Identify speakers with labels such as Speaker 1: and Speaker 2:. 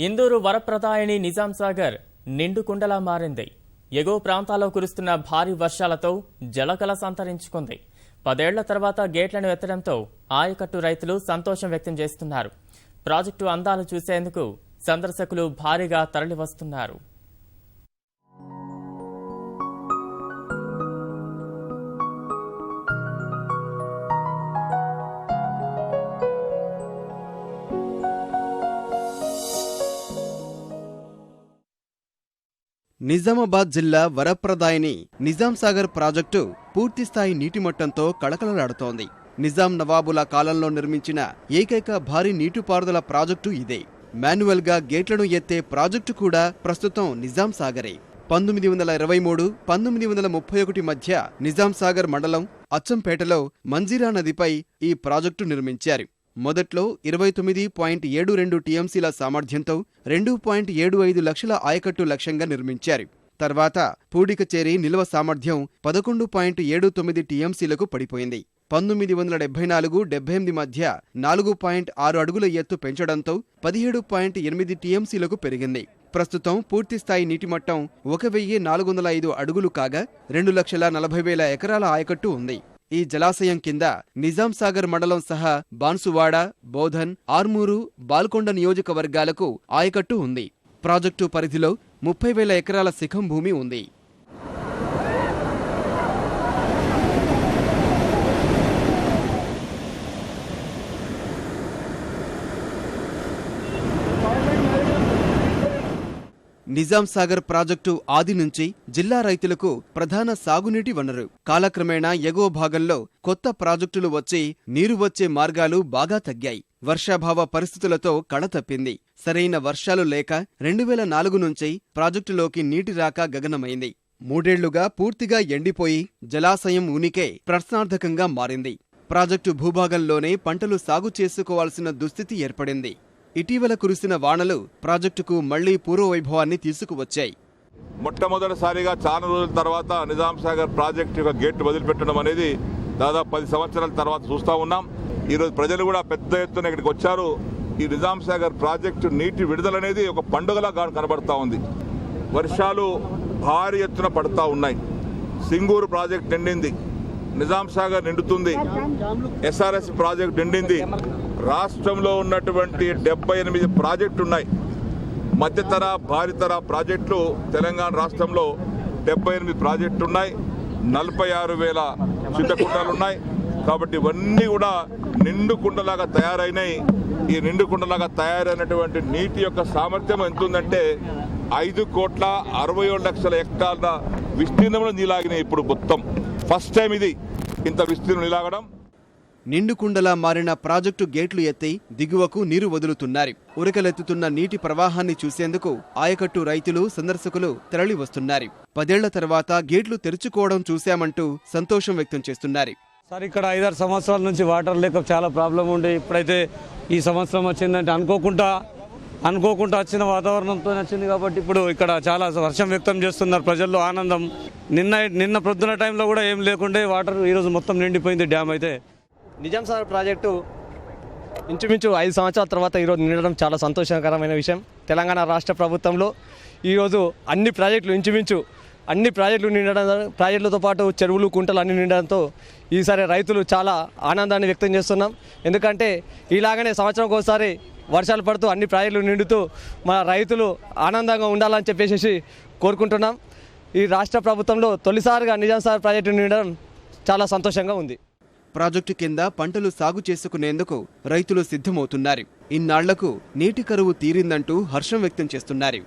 Speaker 1: ఇందూరు వరప్రదాయని నిజాం సాగర్ నిండు కుండలా మారింది. ఎగువ ప్రాంతాల్లో కురుస్తున్న భారీ వర్షాలతో జలకళ సంతరించుకుంది. 10 ఏళ్ల తర్వాత గేట్లను ఎత్తడంతో ఆయకట్టు రైతులు సంతోషం వ్యక్తం చేస్తున్నారు. ప్రాజెక్టు అందాలు చూసేందుకు సందర్శకులు భారీగా తరలివస్తున్నారు.
Speaker 2: నిజామాబాద్ జిల్లా వరప్రదాయని నిజాం సాగర్ ప్రాజెక్టు పూర్తిస్థాయి నీటిమట్టంతో కళకళలాడుతోంది. నిజాం నవాబుల కాలంలో నిర్మించిన ఏకైక భారీ నీటిపారుదల ప్రాజెక్టు ఇదే. మాన్యువల్గా గేట్లను ఎత్తే ప్రాజెక్టు కూడా ప్రస్తుతం నిజాం సాగరే. 1923-1931 మధ్య నిజాం సాగర్ మండలం అచ్చంపేటలో మంజీరా నదిపై ఈ ప్రాజెక్టు నిర్మించారు. మొదట్లో 29.72 టీఎంసీల సామర్థ్యంతో 2.75 లక్షల ఆయకట్టు లక్ష్యంగా నిర్మించారు. తర్వాత పూడికచేరి నిల్వ సామర్థ్యం 11.79 టీఎంసీలకు పడిపోయింది. 1974-78 మధ్య 4.6 అడుగుల ఎత్తు పెంచడంతో 17.8 టీఎంసీలకు పెరిగింది. ప్రస్తుతం పూర్తిస్థాయి నీటిమట్టం 1405 అడుగులు కాగా 2,40,000 ఎకరాల ఆయకట్టు ఉంది. ఈ జలాశయం కింద నిజాం సాగర్ మండలం సహా బాన్సువాడ, బోధన్, ఆర్మూరు, బాల్కొండ నియోజకవర్గాలకు ఆయకట్టు ఉంది. ప్రాజెక్టు పరిధిలో 30,000 ఎకరాల శిఖం భూమి ఉంది. నిజాం సాగర్ ప్రాజెక్టు ఆది నుంచి జిల్లా రైతులకు ప్రధాన సాగునీటి వనరు. కాలక్రమేణా ఎగువ భాగంలో కొత్త ప్రాజెక్టులు వచ్చి నీరు వచ్చే మార్గాలు బాగా తగ్గాయి. వర్షాభావ పరిస్థితులతో కళ తప్పింది. సరైన వర్షాలు లేక 2004 నుంచి ప్రాజెక్టులోకి నీటి రాక గగనమైంది. 3 ఏళ్లుగా పూర్తిగా ఎండిపోయి జలాశయం ఉనికే ప్రశ్నార్థకంగా మారింది. ప్రాజెక్టు భూభాగంలోనే పంటలు సాగు చేసుకోవాల్సిన దుస్థితి ఏర్పడింది. ఇటీవల కురిసిన వానలు ప్రాజెక్టుకు మళ్లీ పూర్వవైభవాన్ని తీసుకువచ్చాయి.
Speaker 3: మొట్టమొదటిసారిగా చాలా రోజుల తర్వాత నిజాం సాగర్ ప్రాజెక్టు యొక్క గేట్ వదిలిపెట్టడం అనేది దాదాపు 10 సంవత్సరాల తర్వాత చూస్తూ ఉన్నాం. ఈరోజు ప్రజలు కూడా పెద్ద ఎత్తున ఇక్కడికి వచ్చారు. ఈ నిజాం సాగర్ ప్రాజెక్టు నీటి విడుదల అనేది ఒక పండుగలా కనబడతా ఉంది. వర్షాలు భారీ ఎత్తున పడుతూ ఉన్నాయి. సింగూరు ప్రాజెక్టు నిండింది, నిజాం సాగర్ నిండుతుంది, ఎస్ఆర్ఎస్ ప్రాజెక్టు నిండింది. రాష్ట్రంలో ఉన్నటువంటి 78 ప్రాజెక్టులు ఉన్నాయి. మధ్యతర భారీతర ప్రాజెక్టులు తెలంగాణ రాష్ట్రంలో 78 ప్రాజెక్టులు ఉన్నాయి. 46,000 చిన్న కుంటలున్నాయి. కాబట్టి ఇవన్నీ కూడా నిండు కుండలాగా తయారైనాయి. ఈ నిండు కుండలాగా తయారైనటువంటి నీటి యొక్క సామర్థ్యం ఎంత ఉందంటే 5,67,00,000 హెక్టార్ల విస్తీర్ణంలో నీలాగినాయి. ఇప్పుడు మొత్తం ఫస్ట్ టైం ఇది ఇంత విస్తీర్ణం నీలాగడం.
Speaker 2: నిండుకుండలా మారిన ప్రాజెక్టు గేట్లు ఎత్తి దిగువకు నీరు వదులుతున్నారు. ఉరకలెత్తుతున్న నీటి ప్రవాహాన్ని చూసేందుకు ఆయకట్టు రైతులు, సందర్శకులు తరలి వస్తున్నారు. 10 ఏళ్ల తర్వాత గేట్లు తెరుచుకోవడం చూశామంటూ సంతోషం వ్యక్తం చేస్తున్నారు.
Speaker 4: సార్, ఇక్కడ 5-6 సంవత్సరాల నుంచి వాటర్ లేక చాలా ప్రాబ్లం ఉండే, ఇప్పుడైతే ఈ సంవత్సరం వచ్చిందంటే అనుకోకుండా వచ్చిన వాతావరణంతో వచ్చింది. కాబట్టి ఇప్పుడు ఇక్కడ చాలా వర్షం వ్యక్తం చేస్తున్నారు ప్రజల్లో ఆనందం. నిన్న ప్రొద్దున టైంలో కూడా ఏం లేకుండే వాటర్ ఈరోజు మొత్తం నిండిపోయింది డ్యామ్. అయితే
Speaker 5: నిజాం సాగర్ ప్రాజెక్టు ఇంచుమించు 5 సంవత్సరాల తర్వాత ఈరోజు నిండడం చాలా సంతోషకరమైన విషయం. తెలంగాణ రాష్ట్ర ప్రభుత్వంలో ఈరోజు అన్ని ప్రాజెక్టులు నిండడం, ప్రాజెక్టులతో పాటు చెరువులు, కుంటలు అన్ని నిండడంతో ఈసారి రైతులు చాలా ఆనందాన్ని వ్యక్తం చేస్తున్నాం. ఎందుకంటే ఇలాగనే సంవత్సరంకి ఒకసారి వర్షాలు పడుతూ అన్ని ప్రాజెక్టులు నిండుతూ మన రైతులు ఆనందంగా ఉండాలని చెప్పేసి కోరుకుంటున్నాం. ఈ రాష్ట్ర ప్రభుత్వంలో తొలిసారిగా నిజాం సాగర్ ప్రాజెక్టు నిండడం చాలా సంతోషంగా ఉంది.
Speaker 2: ప్రాజెక్టు కింద పంటలు సాగు చేసుకునేందుకు రైతులు సిద్ధమవుతున్నారు. ఇన్నాళ్లకు నీటి కరువు తీరిందంటూ హర్షం వ్యక్తం చేస్తున్నారు.